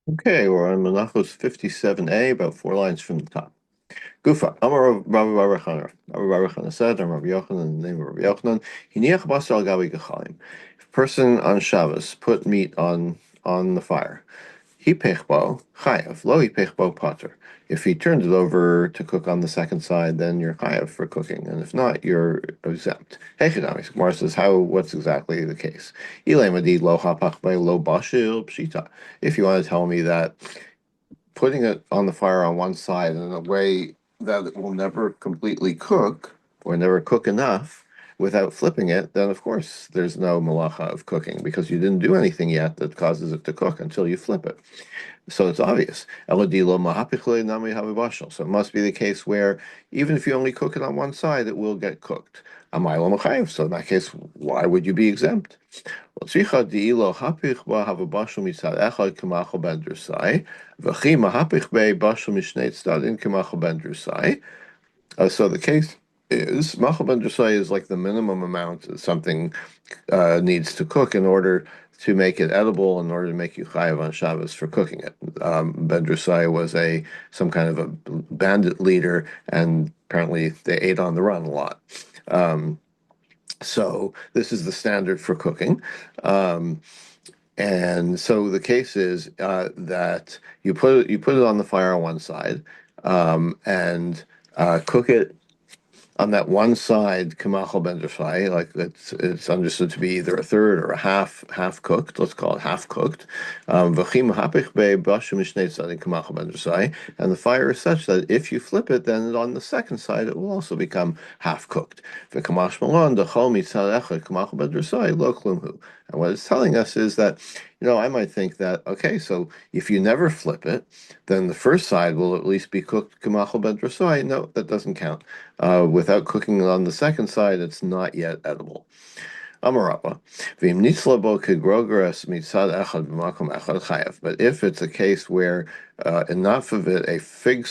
Okay, we're on Menachot 57a, about four lines from the top. Gufa, Amar Rabbi Baruch Hanor. Rabbi Baruch Hanor said, Amar Rabbi Yochanan, in the name of Rabbi Yochanan, Hiniach basar al gabi gechalim. If a person on Shabbos put meat on the fire, Hipechbo chayav, lo hipechbo pater. If he turned it over to cook on the second side, then you're chayav for cooking, and if not, you're exempt. Hechidami, Gemara says, how? What's exactly the case? Ilemadi lo hapach by lo bashil pshita. If you want to tell me that putting it on the fire on one side in a way that it will never completely cook or never cook enough without flipping it, then of course there's no malacha of cooking because you didn't do anything yet that causes it to cook until you flip it. So it's obvious. So it must be the case where even if you only cook it on one side, it will get cooked. So in that case, why would you be exempt? So the case is machal ben drusai is like the minimum amount that something needs to cook in order to make it edible, in order to make you chayav on Shabbos for cooking it. Ben drusai was some kind of a bandit leader, and apparently they ate on the run a lot. So this is the standard for cooking. And so the case is that you put it on the fire on one side, and cook it on that one side, kamachal ben drashai, like it's understood to be either a third or a half cooked. Let's call it half cooked. V'chim hapich be bashim mishnei tzadin kamachal ben drashai, and the fire is such that if you flip it, then on the second side it will also become half cooked. V'kamash malon dechol mitzad echad kamachal ben drashai lo klumhu. And what it's telling us is that, I might think that, okay, so if you never flip it, then the first side will at least be cooked kamachal ben drasai. No, that doesn't count. Without cooking it on the second side, it's not yet edible. Amarapa, v'im nitzla bo kegrogras mitzad echad b'makom echad chayav. But if it's a case where enough of it, a fig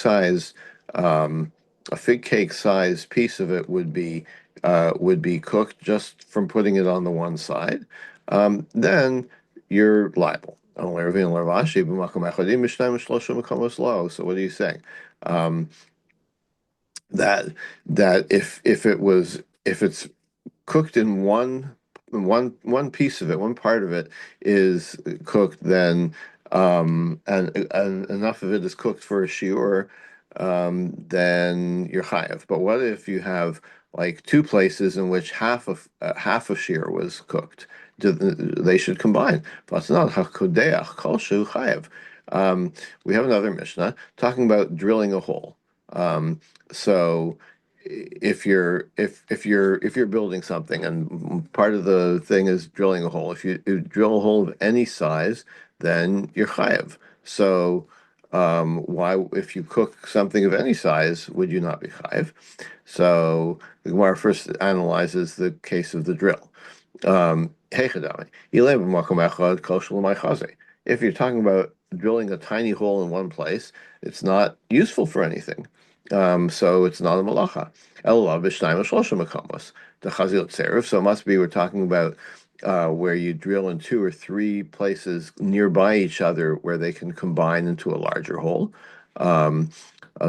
cake size piece of it would be cooked just from putting it on the one side, then you're liable. So what are you saying? That if it's cooked in one piece of it, one part of it is cooked, then and enough of it is cooked for a shiur, then you're chayav. But what if you have like two places in which half of shiur was cooked? They should combine. But it's not hakodeach kol shu chayav. We have another Mishnah talking about drilling a hole. So if you're building something and part of the thing is drilling a hole, if you drill a hole of any size, then you're chayav. So why, if you cook something of any size, would you not be chayav? So the Gemara first analyzes the case of the drill. If you're talking about drilling a tiny hole in one place, it's not useful for anything. So it's not a malacha. So it must be we're talking about where you drill in two or three places nearby each other where they can combine into a larger hole.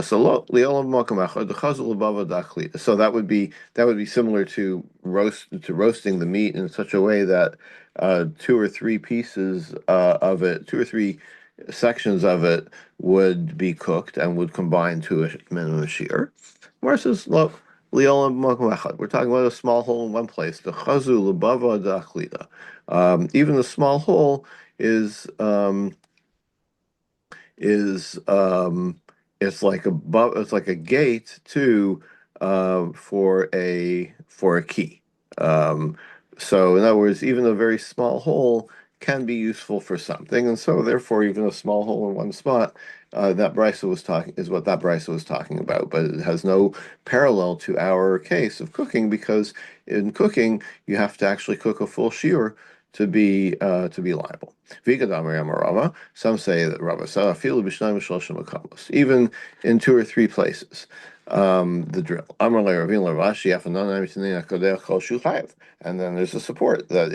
So that would be similar to roasting the meat in such a way that two or three pieces of it, two or three sections of it would be cooked and would combine to a minimum shear. Versus look, we're talking about a small hole in one place. The chazu lebava dachlita. Even the small hole is it's like a gate to for a key. So in other words, even a very small hole can be useful for something, and so therefore even a small hole in one spot, that Brisa was talking is what that Brisa was talking about, but it has no parallel to our case of cooking, because in cooking you have to actually cook a full shiur to be liable. Some say that Rava said even in two or three places. The drill. And then there's a support that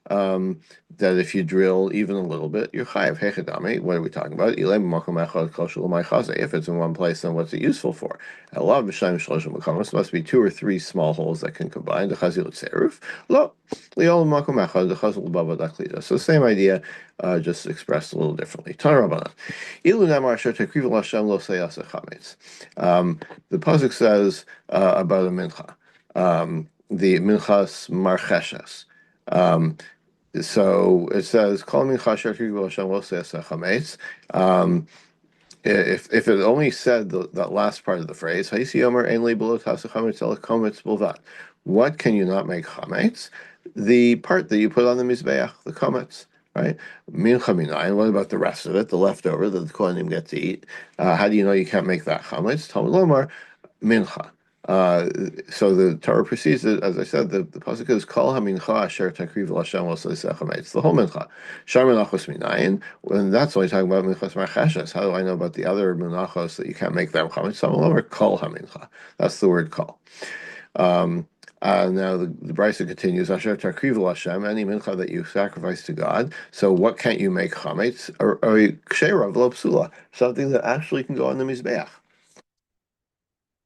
that if you drill even a little bit, you're chayav. Hechadami, what are we talking about? If it's in one place, then what's it useful for? Must be two or three small holes that can combine. So same idea, just expressed a little differently. The pasuk says about a mincha, the minchas marcheshes. Um, so it says, "Kol mincha asher tikrivu Hashem lo se'aseh chametz." Um, if it only said that last part of the phrase, "Haisi yomer ein li b'lo taseh chametz ela kometz b'lvad," what can you not make chametz? The part that you put on the mizbeach, the kometz, right? Mincha minayin. What about the rest of it, the leftover that the kohanim get to eat? How do you know you can't make that chametz? Talmud lomar mincha. Uh, so the Torah precedes it, as I said, the pasuk is Kol hamincha asher takriv l'Hashem l'seisecha. It's the whole mincha. Shar menachos minayin, and that's only talking about minchas marcheshes. How do I know about the other menachos that you can't make them chametz? Some of them are kol hamincha. That's the word kol. Um, now the Brisa continues, Asher takriv l'Hashem, any mincha that you sacrifice to God. So what can't you make chametz? Or kshera v'lo psula, something that actually can go on the mizbeach.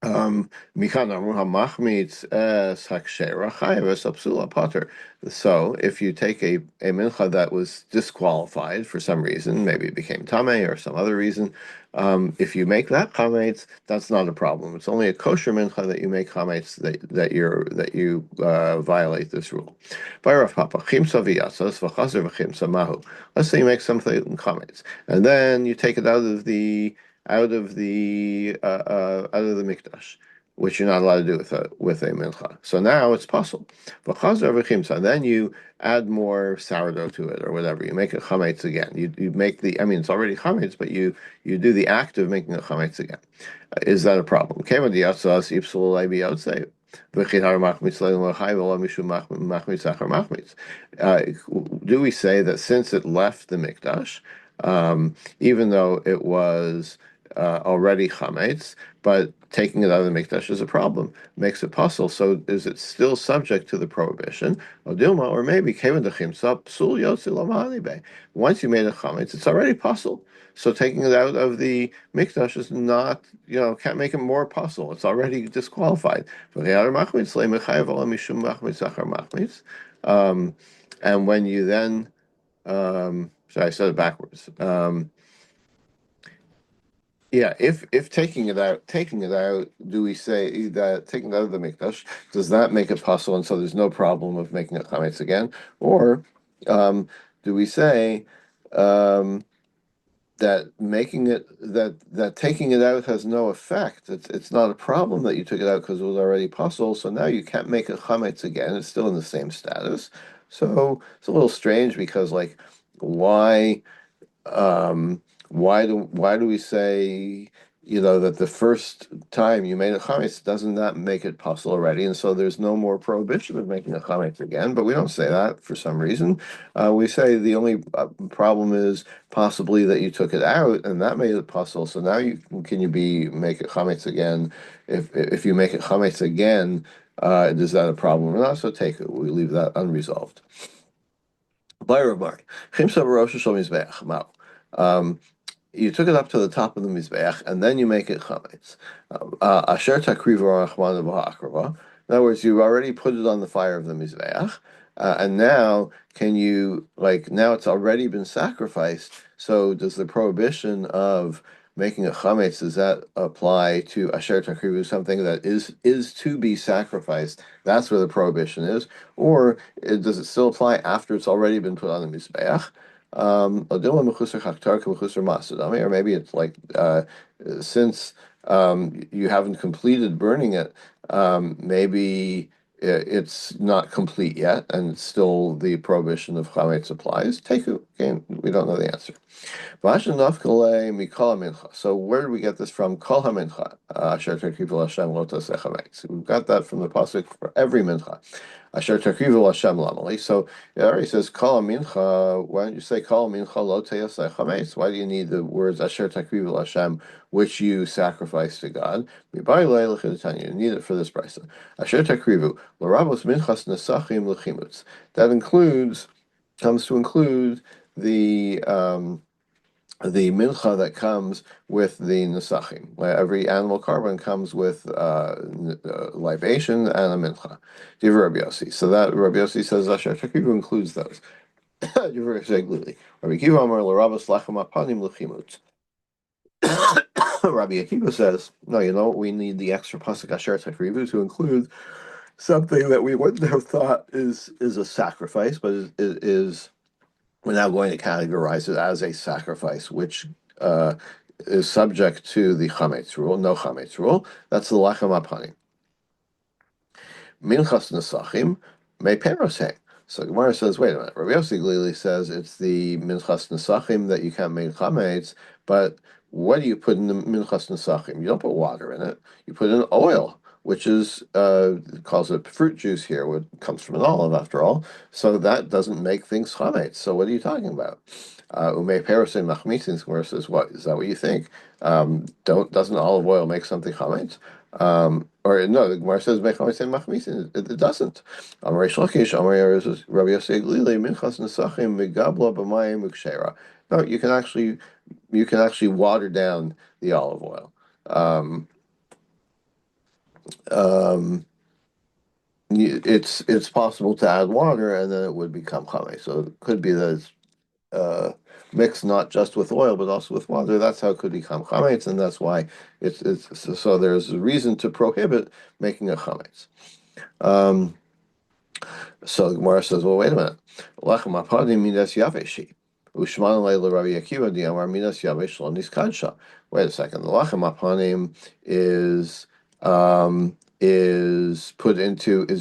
Mikan amru hamachmitz es hakshera chayav es apsula pater. So if you take a mincha that was disqualified for some reason, maybe it became tameh or some other reason, if you make that chametz, that's not a problem. It's only a kosher mincha that you make chametz that you violate this rule. Let's say you make something chametz, and then you take it out of the mikdash, which you're not allowed to do with a mincha. So now it's possible. So then you add more sourdough to it or whatever. You make it chametz again. You make it's already chametz, but you do the act of making it chametz again. Is that a problem? Do we say that since it left the mikdash, even though it was already chametz, but taking it out of the mikdash is a problem, makes it puzzle. So is it still subject to the prohibition? Or maybe once you made a chametz, it's already puzzle. So taking it out of the mikdash is not, can't make it more puzzle. It's already disqualified. Um, and when you then, sorry, I said it backwards. Yeah, if taking it out, do we say that taking it out of the mikdash, does that make it possible, and so there's no problem of making it chametz again, or do we say um, that taking it out has no effect? It's not a problem that you took it out because it was already possible, so now you can't make it chametz again. It's still in the same status. So it's a little strange because why? Um, why do we say, that the first time you made a chametz, doesn't that make it possible already? And so there's no more prohibition of making a chametz again. But we don't say that for some reason. We say the only problem is possibly that you took it out and that made it possible. So now can you make it chametz again? If you make it chametz again, is that a problem or not? So take it. We leave that unresolved. Um, you took it up to the top of the mizbeach, and then you make it chametz. Asher takriv rachman v'ha'akrava. In other words, you already put it on the fire of the mizbeach, and now now it's already been sacrificed. So does the prohibition of making a chametz, does that apply to asher takrivu, something that is to be sacrificed? That's where the prohibition is, or does it still apply after it's already been put on the mizbeach? Or maybe it's since you haven't completed burning it, maybe it's not complete yet, and still the prohibition of chametz applies. Again, we don't know the answer. So where do we get this from? Kol hamincha, asher takrivu Hashem lo taseh chametz. We've got that from the pasuk for every mincha. Asher takrivu Hashem lamali. So it already says kol hamincha. Why don't you say kol hamincha lo taseh chametz? Why do you need the words asher takrivu Hashem, which you sacrifice to God? You need it for this brisa. Asher takrivu l'ravos minchas nesachim l'chimutz. That includes comes to include the mincha that comes with the nesachim. Every animal korban comes with libation and a mincha. Divrei Rabbi Yossi. So that Rabbi Yossi says Asher Takrivu includes those. Divrei Rabbi Akiva Amar l'Rabbos lachem apanim l'chimut. Rabbi Akiva says, no, you know what? We need the extra pasuk Asher Takrivu to include something that we wouldn't have thought is a sacrifice, but is we're now going to categorize it as a sacrifice, which uh, is subject to the chametz rule, no chametz rule. That's the lachem apanim. Minchas nesachim me peroseh. So Gemara says, wait a minute. Rabbi Yossi Glili says it's the minchas nesachim that you can't make chametz, but what do you put in the minchas nesachim? You don't put water in it. You put in oil, which is calls it fruit juice here, which comes from an olive after all. So that doesn't make things chametz. So what are you talking about? Ume peroseh machmitzin. Gemara says, what is that? What you think? Doesn't olive oil make something chametz? Or no, the Gemara says mechametz machmitzin. It doesn't. Amar Shlakish, Amar Rabbi Yossi Glili, Minchas Nesachim Megabla B'Mayim Ukshera. No, you can actually water down the olive oil. Um, it's possible to add water and then it would become chametz. So it could be that it's mixed not just with oil but also with water. That's how it could become chametz, and that's why it's so there's a reason to prohibit making a chametz. So the Gemara says, well, wait a minute. Lechem apadim midas yaveshi. Ushman leila Rabbi Akiva diamar midas yavesh lo niskadsha. Wait a second. The lechem apanim is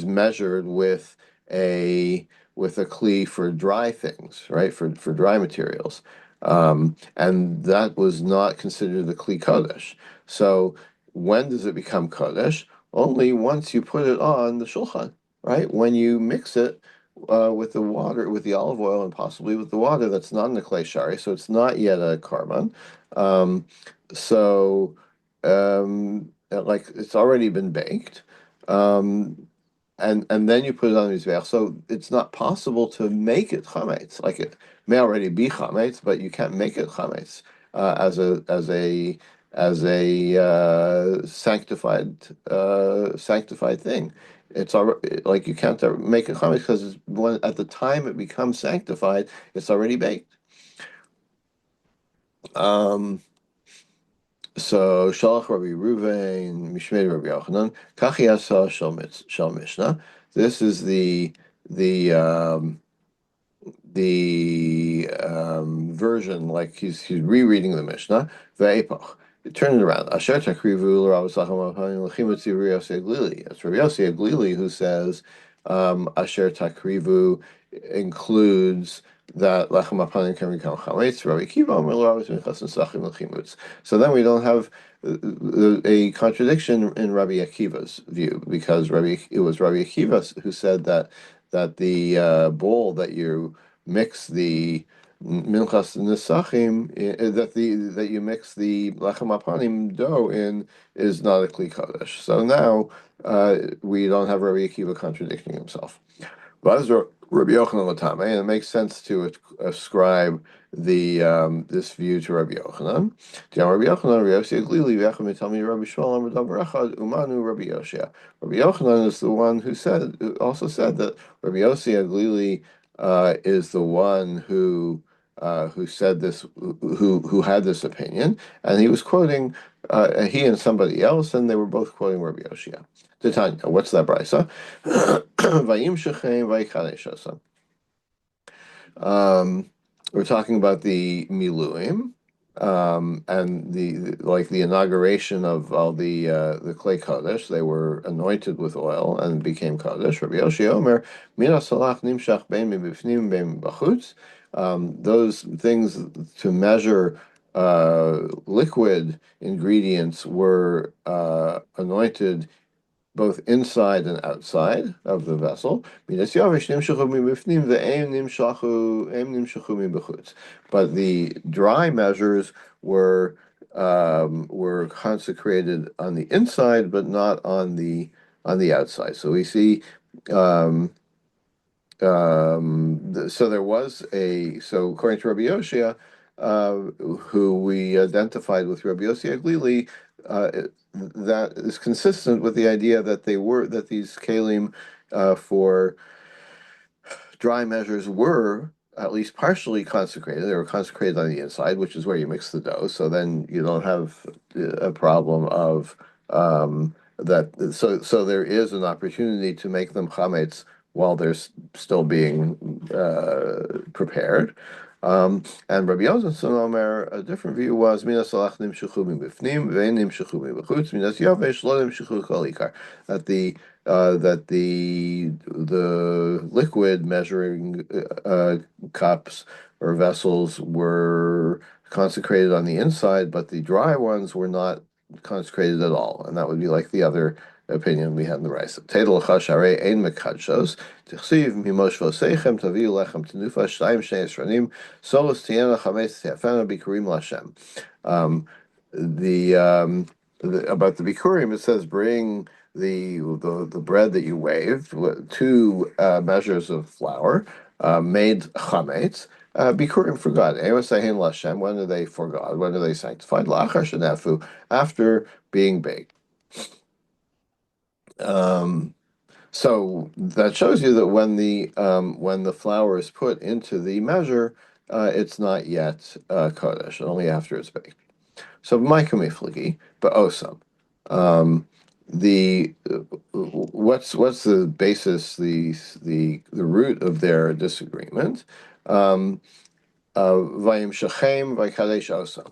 measured with a kli for dry things, right? For dry materials. And that was not considered the kli kodesh. So when does it become kodesh? Only once you put it on the shulchan, right? When you mix it with the water, with the olive oil, and possibly with the water that's not in the clay shari, so it's not yet a korban. Um, so, like it's already been baked, and then you put it on the mizbeach. So it's not possible to make it chametz. Like it may already be chametz, but you can't make it chametz as a sanctified thing. It's already like you can't make it chametz because when at the time it becomes sanctified, it's already baked. So Shalach Rabbi Ruvain Mishmei Rabbi Yochanan Kachi Asa Shal Mishnah. This is the like he's rereading the Mishnah. Ve'epach. Turn it around. Asher takrivu l'Rav Tzacham Apanim l'chimutzi Rabbi Yossi Aglili. It's Rabbi Yossi Aglili who says Asher takrivu includes that lechem apanim can become chametz. Rabbi Akiva Amar l'Rav Minchas Nesachim l'chimutz. So then we don't have a contradiction in Rabbi Akiva's view because it was Rabbi Akiva who said that the bowl that you mix the minchas nesachim that you mix the lechem apanim dough in is not a kli kodesh. So now we don't have Rabbi Akiva contradicting himself. But as Rabbi Yochanan Latame, and it makes sense to ascribe this view to Rabbi Yochanan. Rabbi Yochanan, Rabbi Yossi Aglili, Rabbi Shmuel, Umanu, Rabbi Yoshia. Rabbi Yochanan is the one who also said that Rabbi Yossi Aglili is the one who said this, who had this opinion, and he was quoting he and somebody else, and they were both quoting Rabbi Yoshia. Titania, what's that brisa? Vayim shechem vayikanesh. We're talking about the miluim, and the inauguration of all the clay kodesh. They were anointed with oil and became kodesh. Rabbi Yoshi Omer, mina salach nimshach bein mibifnim bein bachutz. Those things to measure liquid ingredients were anointed both inside and outside of the vessel. But the dry measures were consecrated on the inside, but not on the outside. So we see so there was so according to Rabbi Yoshia, uh, who we identified with Rabbi Yossi Aglili, that is consistent with the idea that these kalim for dry measures were at least partially consecrated. They were consecrated on the inside, which is where you mix the dough. So then you don't have a problem of that. So there is an opportunity to make them chametz while they're still being prepared. And Rabbi Yochanan Omer, a different view was minas salach nimshechu mibifnim ve'en nimshechu mibachutz minas yavesh lo nimshechu kol ikar, that the liquid measuring cups or vessels were consecrated on the inside, but the dry ones were not consecrated at all, and that would be like the other opinion we had in the rice. Tedel chasharei ein mekadshos tichsiv mimosh v'oseichem taviu lechem tenufa shtayim shnei esranim solos tiena chametz tiafena bikurim lashem. Um, about the bikurim, it says bring the bread that you waved, two measures of flour made chametz. Bikurim for God. When are they for God? When are they sanctified? La'achar shenefu, after being baked. So that shows you that when the flour is put into the measure, it's not yet kodesh, only after it's baked. So maikamiflagi, but osam. The what's the basis, the root of their disagreement? Vayim shachem vaykadesh osam.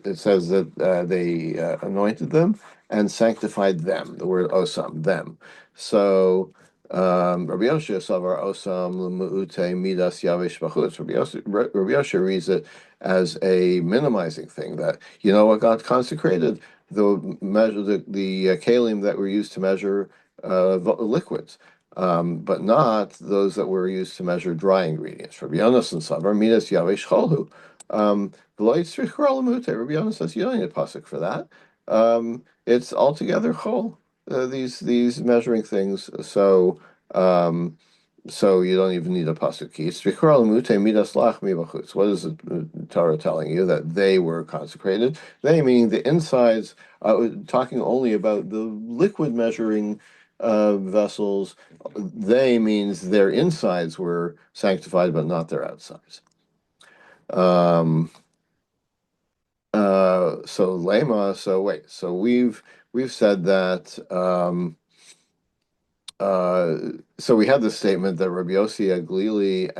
It says that they anointed them and sanctified them. The word osam, them. So Rabbi Yoshua savar osam l'mu'ute midas yavish b'chutz. Rabbi Yoshua reads it as a minimizing thing, that you know what God consecrated, the measure, the kalim that were used to measure liquids. But not those that were used to measure dry ingredients. Rabbi Yonasan Savar Midas Yavish Cholhu. Rabbi Yonasan says you don't need a pasuk for that. It's altogether chol. These measuring things. So you don't even need a pasuk. What is the Torah telling you? That they were consecrated. They meaning the insides. Talking only about the liquid measuring vessels. They means their insides were sanctified, but not their outsides. So lema. So wait. So we've said that. So we had the statement that Rabbi Yossi Aglili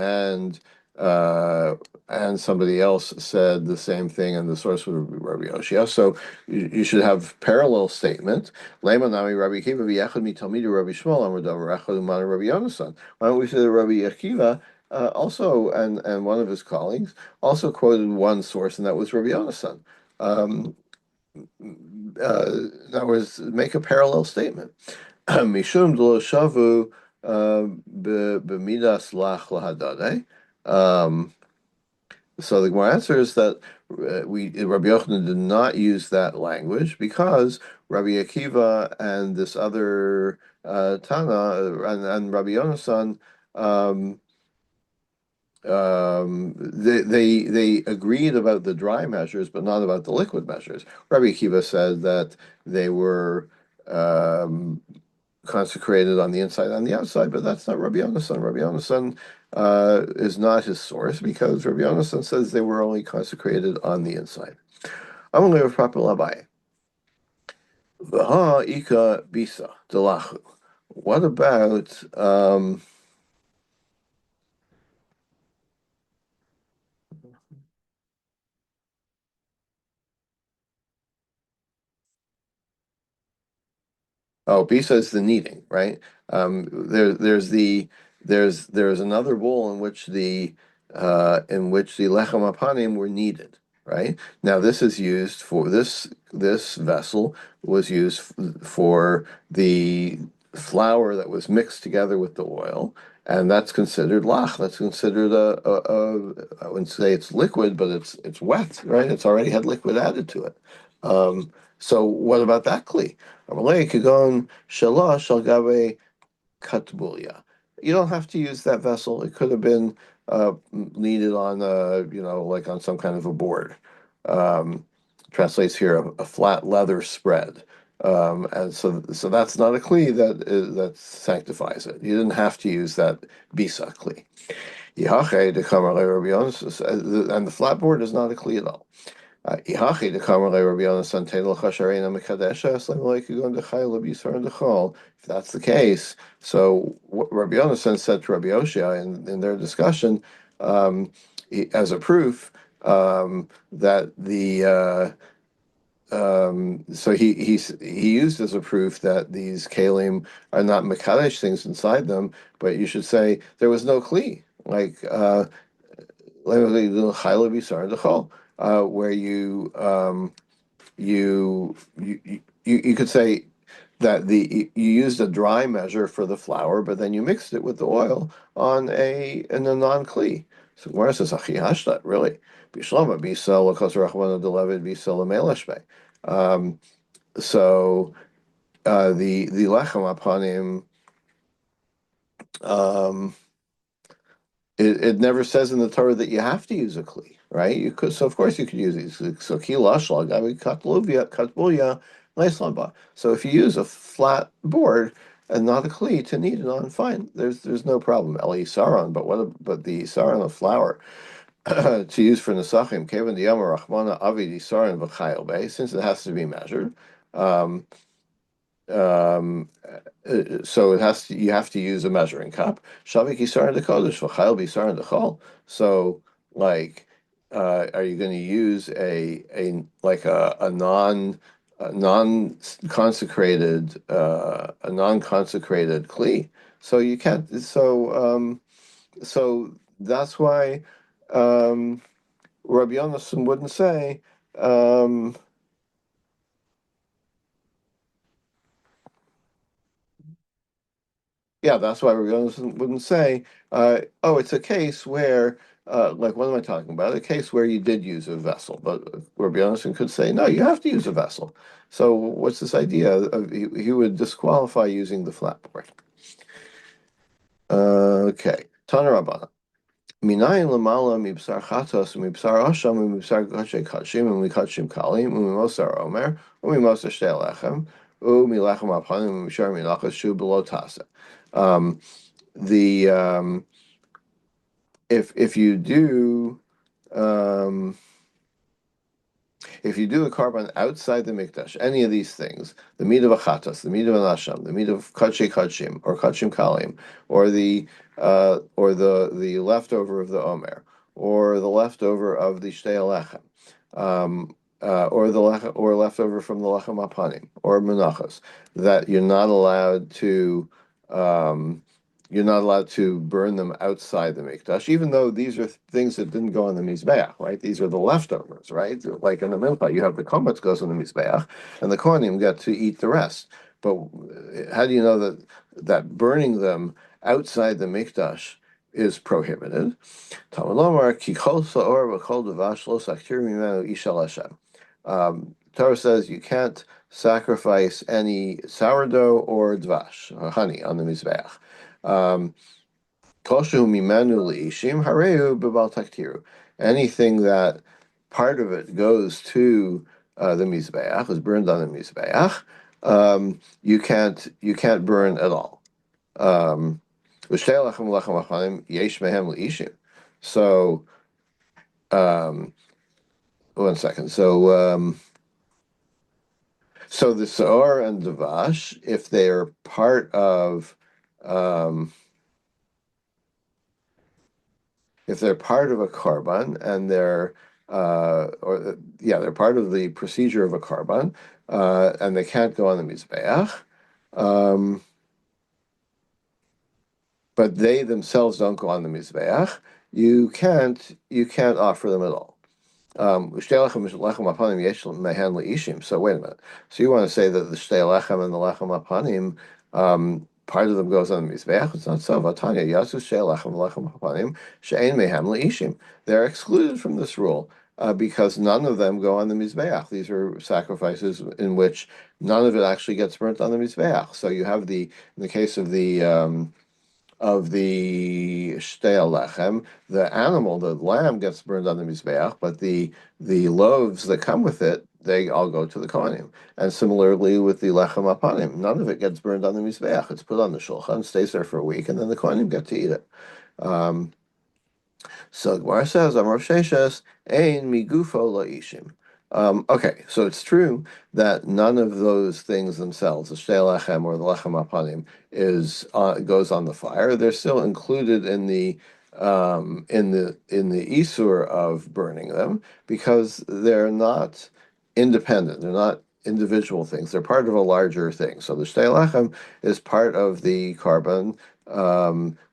and somebody else said the same thing, and the source would be Rabbi Yoshia. So you should have parallel statement. Lema nami Rabbi Akiva v'yechad mitalmidu Rabbi Shmuel amar davar echad umana Rabbi Yonasan. Why don't we say that Rabbi Akiva also and one of his colleagues also quoted one source, and that was Rabbi Yonasan. In other words, make a parallel statement. Mishum lo shavu b'midas lach lahadade. So the Gemara answers that Rabbi Yochanan did not use that language because Rabbi Akiva and this other Tana and Rabbi Yonasan, they agreed about the dry measures, but not about the liquid measures. Rabbi Akiva said that they were consecrated on the inside and the outside, but that's not Rabbi Yonasan. Rabbi Yonasan is not his source because Rabbi Yonasan says they were only consecrated on the inside. I'm going to have proper labai. V'ha ika bisa delachu. What about oh, bisa is the kneading, right? There's another bowl in which the lechem apanim were kneaded, right? Now this is used for this vessel was used for the flour that was mixed together with the oil, and that's considered lach. That's considered I wouldn't say it's liquid, but it's wet, right? It's already had liquid added to it. So what about that kli? Amalei kagon shalosh al gabe katbulia. You don't have to use that vessel. It could have been needed on like on some kind of a board. Um, Translates here a flat leather spread. And so that's not a kli that sanctifies it. You didn't have to use that bisa kli. Yihache de kamer le Rabbi Yonasan, and the flat board is not a kli at all. Ihachi de kamer le Rabbi Yonasan tedel chasharena mekadesha slim like going to chayil bisar and dechol. If that's the case, so what Rabbi Yonasan said to Rabbi Yoshia in their discussion, as a proof that so he used as a proof that these kalim are not mekadesh things inside them, but you should say there was no kli like where you could say that you used a dry measure for the flour, but then you mixed it with the oil on a non-kli. So where says achi hashtat really? Bishlama bisa l'kos rachmana delevid bisa l'meleshbe. Um, so the lechem upon him. Um, it never says in the Torah that you have to use a kli, right? You could, so of course you could use these. So kilashlag, I would katbuya, laislamba. So if you use a flat board and not a kli to knead it on, fine. There's no problem. Eli saron, but the saron of flour to use for nesachim, kevin diyama rachmana avi di saron v'chayil bay, since it has to be measured. Um, um, so you have to use a measuring cup. Shavik yisar the kodesh v'chayil b'yisar dechol. So like, are you going to use a non consecrated kli? So you can't. So that's why Rabbi Yonasan wouldn't say. Um, Yeah, that's why Rabbi Yonasan wouldn't say, "Oh, it's a case where, like, what am I talking about? A case where you did use a vessel." But Rabbi Yonasan could say, "No, you have to use a vessel." So, what's this idea of he would disqualify using the flatboard? Okay, Tana Rabbana. Minayin lamala mibsar chatos mibsar asham mibsar kachay kachim umikachim kalim umimosar omer umimosar shtei lechem umilechem apanim umishar minachas shu below tasa. Um, the if you do um, if you do a carbon outside the mikdash, any of these things, the meat of a chatas, the meat of an asham, the meat of kachim kachim or kachim kalim, or the leftover of the omer, or the leftover of the shtei alechem, or leftover from the lechem apanim or menachos, that um, you're not allowed to burn them outside the mikdash, even though these are things that didn't go on the mizbeach, right? These are the leftovers, right? Like in the mincha, you have the kometz goes on the mizbeach, and the kohanim get to eat the rest. But how do you know that burning them outside the mikdash is prohibited? Talmud Lomar ki kol saor v'kol devash lo saktir mimenu ishal Hashem. Torah says you can't sacrifice any sourdough or dvash, or honey, on the mizbeach. Koshu mimenu liishim hareu b'bal taktiru. Anything that part of it goes to the mizbeach is burned on the mizbeach. You can't burn at all. V'shtei lechem lechem achanim yesh mehem liishim. So, one second. So the Saor and the Vash, if they are um, a carbon and they're part of the procedure of a carbon, and they can't go on the mizbeach, but they themselves don't go on the mizbeach. You can't offer them at all. So wait a minute. So you want to say that the shtei lechem and the lechem apanim, part of them goes on the mizbeach? It's not so. Vatanya yasu shtei lechem lechem apanim she'ein mehem leishim. They're excluded from this rule because none of them go on the mizbeach. These are sacrifices in which none of it actually gets burnt on the mizbeach. So you have in the case of of the shtei lechem. The animal, the lamb, gets burned on the mizbeach, but the loaves that come with it, they all go to the kohanim. And similarly with the lechem apanim, none of it gets burned on the mizbeach. It's put on the shulchan, stays there for a week, and then the kohanim get to eat it. Um, so Gemara says, Amar Sheshes, Ein migufo la'ishim. Okay, so it's true that none of those things themselves, the shtei lechem or the lechem apanim, is goes on the fire. They're still included in the isur of burning them because they're not independent. They're not individual things. They're part of a larger thing. So the shtei lechem is part of the carbon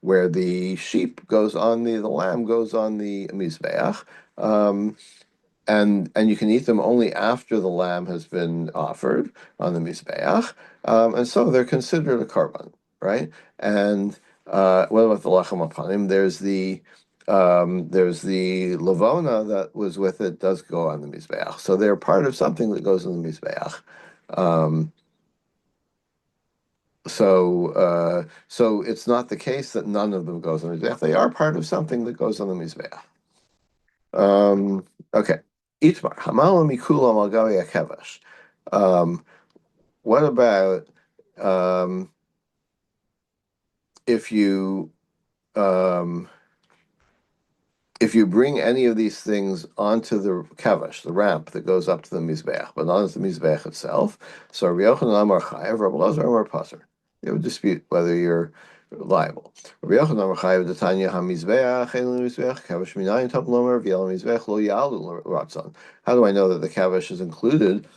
where the sheep goes on the lamb goes on the mizbeach, and you can eat them only after the lamb has been offered on the mizbeach, and so they're considered a carbon, right? And what about the lechem apanim? There's the lavona that was with it does go on the mizbeach, so they're part of something that goes on the mizbeach. Um, so it's not the case that none of them goes on the mizbeach. They are part of something that goes on the mizbeach. Okay. Itmar hamala mikulam al gavi akevash. Um, what about um, if you um, if you bring any of these things onto the kavesh, the ramp that goes up to the mizbeach, but not the mizbeach itself? So Rabbi Yochanan Amar Chayav, Rabbi Elazar Amar Paser. You have a dispute whether you're liable. Rabbi Yochanan Amar Chayav D'Tanya HaMizbeach Ein Mizbeach Kavesh Minayin Tam Lomer V'Yel Mizbeach Lo Yalu Ratzon. How do I know that the kavesh is included?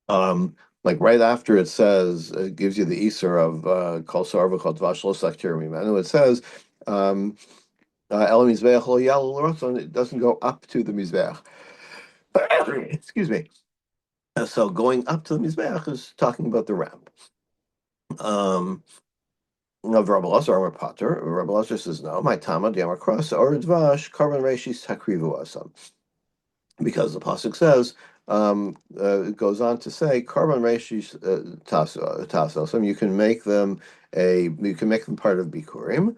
Um, like right after it says, it gives you the Isser of Kol Sarva Kol Dvash Lo Saktir Mimenu. It says, um, El Mizbeach Lo Yalu Ratzon. It doesn't go up to the Mizbeach. Excuse me. So going up to the Mizbeach is talking about the ramp. Of Rabbi Elazar or Potter, Rabbi Elazar says no. My Tama Diamar Cross or Dvash Karban Reishis Takrivu Asam, because the pasuk says it goes on to say Karban Reishis Tasosam. You can make them part of Bikurim.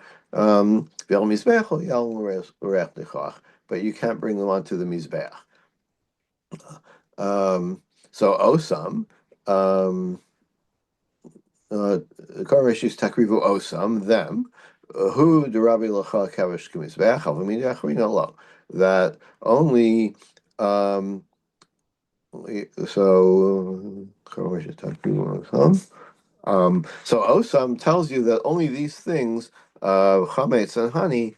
But you can't bring them onto the Mizbeach. So Osam. Karmeshis takrivu osam them who derabi lacha kavish k'mizbeach avamini achrina lo, that only so Karmeshis takrivu osam. So osam tells you that only these things, chametz and honey,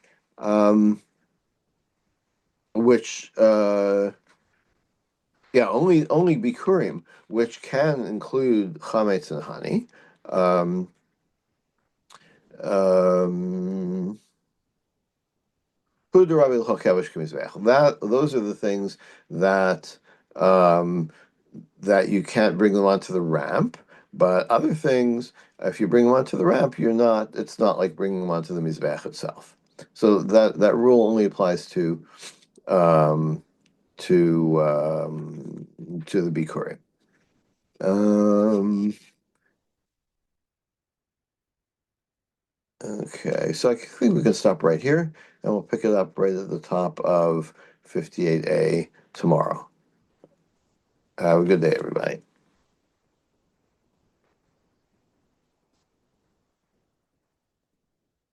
which only bikurim, which can include chametz and honey. Those are the things that that you can't bring them onto the ramp. But other things, if you bring them onto the ramp, it's not like bringing them onto the mizbech itself. So that rule only applies um, to the bikurim. Okay, so I think we can stop right here, and we'll pick it up right at the top of 58A tomorrow. Have a good day, everybody.